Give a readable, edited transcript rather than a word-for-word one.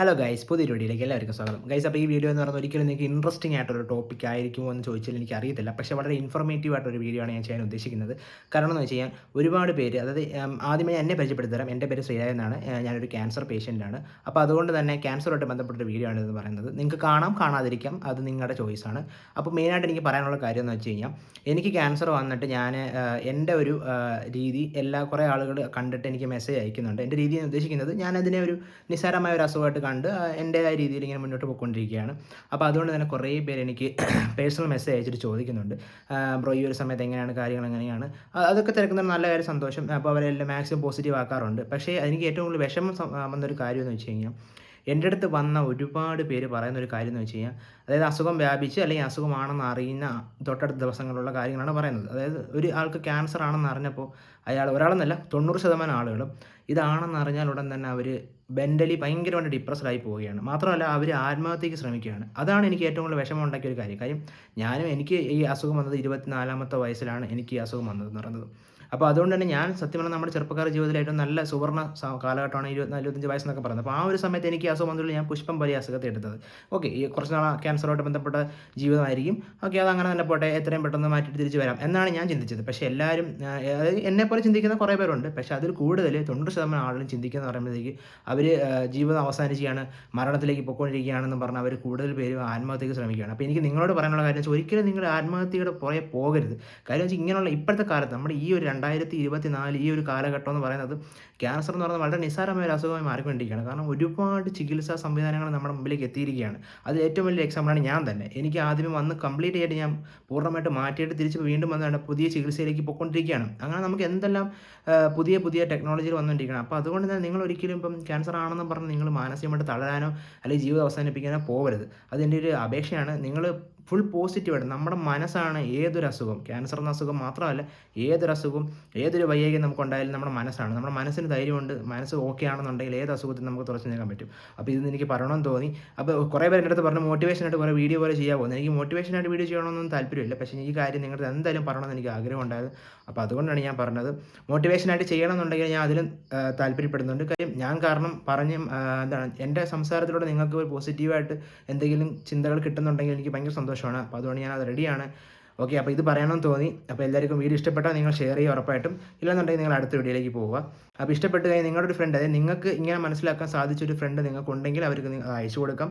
Hello guys, പുതിയൊരു വീഡിയോയിലേക്ക് എല്ലാവർക്കും സ്വാഗതം. ഗൈസ്, അപ്പോൾ ഈ വീഡിയോ എന്ന് പറയുന്നത് ഒരിക്കലും നിങ്ങൾക്ക് ഇൻട്രസ്റ്റിംഗ് ആയിട്ടൊരു ടോപ്പിക് ആയിരിക്കുമോ എന്ന് ചോദിച്ചാൽ എനിക്ക് അറിയത്തില്ല. പക്ഷേ വളരെ ഇൻഫോർമേറ്റീവ് ആയിട്ടൊരു വീഡിയോ ആണ് ഞാൻ ചെയ്യാൻ ഉദ്ദേശിക്കുന്നത്. കാരണം എന്ന് വെച്ച് കഴിഞ്ഞാൽ ഒരുപാട് പേര്, അതായത് ആദ്യമേ എന്നെ പരിചയപ്പെടുത്തി തരാം. എൻ്റെ പേര് ശ്രീരാജ് എന്നാണ്. ഞാനൊരു ക്യാൻസർ പേഷ്യൻ്റാണ്. അപ്പോൾ അതുകൊണ്ട് തന്നെ ക്യാൻസറുമായിട്ട് ബന്ധപ്പെട്ടൊരു വീഡിയോ ആണ് ഇത് പറയുന്നത്. നിങ്ങൾക്ക് കാണാം, കാണാതിരിക്കാം, അത് നിങ്ങളുടെ ചോയ്സാണ്. അപ്പോൾ മെയിനായിട്ട് എനിക്ക് പറയാനുള്ള കാര്യം എന്ന് വെച്ച് കഴിഞ്ഞാൽ, എനിക്ക് ക്യാൻസർ വന്നിട്ട് ഞാൻ എൻ്റെ ഒരു രീതി കുറേ ആളുകൾ കണ്ടിട്ട് എനിക്ക് മെസ്സേജ് അയക്കുന്നുണ്ട്. എൻ്റെ രീതി എന്ന് ഉദ്ദേശിക്കുന്നത്, ഞാനതിനെ ഒരു നിസ്സാരമായ ഒരു അസുഖമായിട്ട് കണ്ട് എൻ്റേതായ രീതിയിൽ ഇങ്ങനെ മുന്നോട്ട് പോയിക്കൊണ്ടിരിക്കുകയാണ്. അപ്പോൾ അതുകൊണ്ട് തന്നെ കുറേ പേര് എനിക്ക് പേഴ്സണൽ മെസ്സേജ് അയച്ചിട്ട് ചോദിക്കുന്നുണ്ട്, ബ്രോ ഈ ഒരു സമയത്ത് എങ്ങനെയാണ് കാര്യങ്ങൾ, എങ്ങനെയാണ് അതൊക്കെ തിരക്കുന്നത് നല്ല കാര്യം, സന്തോഷം. അപ്പോൾ അവരെല്ലാം മാക്സിമം പോസിറ്റീവ് ആക്കാറുണ്ട്. പക്ഷേ എനിക്ക് ഏറ്റവും കൂടുതൽ വിഷമം വന്നൊരു കാര്യം എന്ന് വെച്ച് കഴിഞ്ഞാൽ, എൻ്റെ അടുത്ത് വന്ന ഒരുപാട് പേര് പറയുന്നൊരു കാര്യം എന്ന് വെച്ച് കഴിഞ്ഞാൽ, അതായത് അസുഖം വ്യാപിച്ച് അല്ലെങ്കിൽ അസുഖമാണെന്ന് അറിയുന്ന തൊട്ടടുത്ത ദിവസങ്ങളിലുള്ള കാര്യങ്ങളാണ് പറയുന്നത്. അതായത് ഒരു ആൾക്ക് ക്യാൻസർ ആണെന്ന് അറിഞ്ഞപ്പോൾ ഒരാളെന്നല്ല, 90% ആളുകളും ഇതാണെന്ന് അറിഞ്ഞാൽ ഉടൻ തന്നെ അവർ മെൻ്റലി ഭയങ്കരമായിട്ട് ഡിപ്രസ്ഡായി പോവുകയാണ്. മാത്രമല്ല അവർ ആത്മഹത്യയ്ക്ക് ശ്രമിക്കുകയാണ്. അതാണ് എനിക്ക് ഏറ്റവും കൂടുതൽ വിഷമം ഉണ്ടാക്കിയ ഒരു കാര്യം. എനിക്ക് ഈ അസുഖം വന്നത് 24-ാമത്തെ വയസ്സിലാണ് എനിക്ക് ഈ അസുഖം വന്നതെന്ന് പറയുന്നത്. അപ്പോൾ അതുകൊണ്ട് തന്നെ ഞാൻ സത്യം പറഞ്ഞാൽ നമ്മുടെ ചെറുപ്പക്കാരുടെ ജീവിതത്തിൽ ഏറ്റവും നല്ല സുവർണ്ണ കാലഘട്ടമാണ് 24-25 വയസ്സെന്നൊക്കെ പറയുന്നത്. അപ്പോൾ ആ ഒരു സമയത്ത് എനിക്ക് അസുഖം വന്നതുകൊണ്ട് ഞാൻ പുഷ്പം പോലെ അസുഖത്തെ എടുത്തത്. ഓക്കെ, ഈ കുറച്ച് നാൾ ക്യാൻസറുമായിട്ട് ബന്ധപ്പെട്ട ജീവിതമായിരിക്കും. ഓക്കെ, അതങ്ങനെ തന്നെ പോട്ടെ, എത്രയും പെട്ടെന്ന് മാറ്റിയിട്ട് തിരിച്ച് വരാം എന്നാണ് ഞാൻ ചിന്തിച്ചത്. പക്ഷേ എല്ലാവരും, അതായത് എന്നെപ്പോലെ ചിന്തിക്കുന്ന കുറേ പേരുണ്ട്. പക്ഷേ അതിൽ കൂടുതൽ 90% ആളുകളും ചിന്തിക്കുന്നത് പറയുമ്പോഴത്തേക്ക് അവർ ജീവിതം അവസാനിക്കുകയാണ്, മരണത്തിലേക്ക് പൊയ്ക്കൊണ്ടിരിക്കുകയാണെന്ന് പറഞ്ഞാൽ അവർ കൂടുതൽ പേരും ആത്മഹത്യയ്ക്ക് ശ്രമിക്കുകയാണ്. അപ്പോൾ എനിക്ക് നിങ്ങളോട് പറയാനുള്ള കാര്യം വെച്ചാൽ, ഒരിക്കലും നിങ്ങൾ ആത്മഹത്യയുടെ പുറകെ പോകരുത്. കാര്യം വെച്ചാൽ ഇങ്ങനെയുള്ള ഇപ്പോഴത്തെ കാലത്ത് നമ്മുടെ ഈ ഒരു 2024 ഈ ഒരു കാലഘട്ടം എന്ന് പറയുന്നത്, ക്യാൻസർ എന്ന് പറയുന്നത് വളരെ നിസ്സാരമായ ഒരു അസുഖമായി മാറിക്കൊണ്ടിരിക്കുകയാണ്. കാരണം ഒരുപാട് ചികിത്സാ സംവിധാനങ്ങൾ നമ്മുടെ മുമ്പിലേക്ക് എത്തിയിരിക്കുകയാണ്. അത് ഏറ്റവും വലിയ എക്സാമ്പിളാണ് ഞാൻ തന്നെ. എനിക്ക് ആദ്യമേ വന്ന് കംപ്ലീറ്റ് ആയിട്ട് ഞാൻ പൂർണ്ണമായിട്ട് മാറ്റിയിട്ട് തിരിച്ച് വീണ്ടും വന്നാണ് പുതിയ ചികിത്സയിലേക്ക് പോയിക്കൊണ്ടിരിക്കുകയാണ്. അങ്ങനെ നമുക്ക് എന്തെല്ലാം പുതിയ പുതിയ ടെക്നോളജികൾ വന്നുകൊണ്ടിരിക്കുകയാണ്. അപ്പോൾ അതുകൊണ്ട് തന്നെ നിങ്ങൾ ഒരിക്കലും ഇപ്പം ക്യാൻസർ ആണെന്ന് പറഞ്ഞ് നിങ്ങൾ മാനസികമായിട്ട് തളരാനോ അല്ലെങ്കിൽ ജീവിതം അവസാനിപ്പിക്കാനോ പോകരുത്. അതെൻ്റെ ഒരു അപേക്ഷയാണ്. നിങ്ങൾ ഫുൾ പോസിറ്റീവായിട്ട്, നമ്മുടെ മനസ്സാണ് ഏതൊരു അസുഖം, ക്യാൻസർ എന്ന അസുഖം മാത്രമല്ല, ഏതൊരു അസുഖം, ഏതൊരു വൈകല്യം നമുക്കുണ്ടായാലും നമ്മുടെ മനസ്സാണ്. നമ്മുടെ മനസ്സിന് ധൈര്യമുണ്ട്, മനസ്സ് ഓക്കെ ആണെന്നുണ്ടെങ്കിൽ ഏത് അസുഖത്തിൽ നമുക്ക് തുറച്ചു നിൽക്കാൻ പറ്റും. അപ്പോൾ ഇത് എനിക്ക് പറയണമെന്ന് തോന്നി. അപ്പോൾ കുറേ പേര് എൻ്റെ അടുത്ത് പറഞ്ഞു മോട്ടിവേഷനായിട്ട് കുറേ വീഡിയോ പോലെ ചെയ്യാൻ പോകുന്നത്. എനിക്ക് മോട്ടിവേഷനായിട്ട് വീഡിയോ ചെയ്യണമെന്നൊന്നും താല്പര്യമില്ല. പക്ഷേ ഈ കാര്യം നിങ്ങളുടെ എന്തായാലും പറയണമെന്ന് എനിക്ക് ആഗ്രഹമുണ്ടായത്. അപ്പോൾ അതുകൊണ്ടാണ് ഞാൻ പറഞ്ഞത്. മോട്ടിവേഷനായിട്ട് ചെയ്യണമെന്നുണ്ടെങ്കിൽ ഞാൻ അതിലും താല്പര്യപ്പെടുന്നുണ്ട്. കാര്യം ഞാൻ കാരണം എന്താണ്, എൻ്റെ സംസാരത്തിലൂടെ നിങ്ങൾക്ക് ഒരു പോസിറ്റീവായിട്ട് എന്തെങ്കിലും ചിന്തകൾ കിട്ടുന്നുണ്ടെങ്കിൽ എനിക്ക് ഭയങ്കര സന്തോഷമാണ്. അപ്പോൾ അതുകൊണ്ട് ഞാൻ അത് റെഡിയാണ്. ഓക്കെ, അപ്പോൾ ഇത് പറയണമെന്ന് തോന്നി. അപ്പോൾ എല്ലാവർക്കും വീഡിയോ ഇഷ്ടപ്പെട്ടാൽ നിങ്ങൾ ഷെയർ ചെയ്യുക ഉറപ്പായിട്ടും. ഇല്ലെന്നുണ്ടെങ്കിൽ നിങ്ങൾ അടുത്ത വീഡിയോയിലേക്ക് പോവുക. അപ്പോൾ ഇഷ്ടപ്പെട്ട് കഴിഞ്ഞാൽ നിങ്ങളുടെ ഒരു ഫ്രണ്ട്, അതായത് നിങ്ങൾക്ക് ഇങ്ങനെ മനസ്സിലാക്കാൻ സാധിച്ചൊരു ഫ്രണ്ട് നിങ്ങൾക്കുണ്ടെങ്കിൽ അവർക്ക് അയച്ചു കൊടുക്കാം.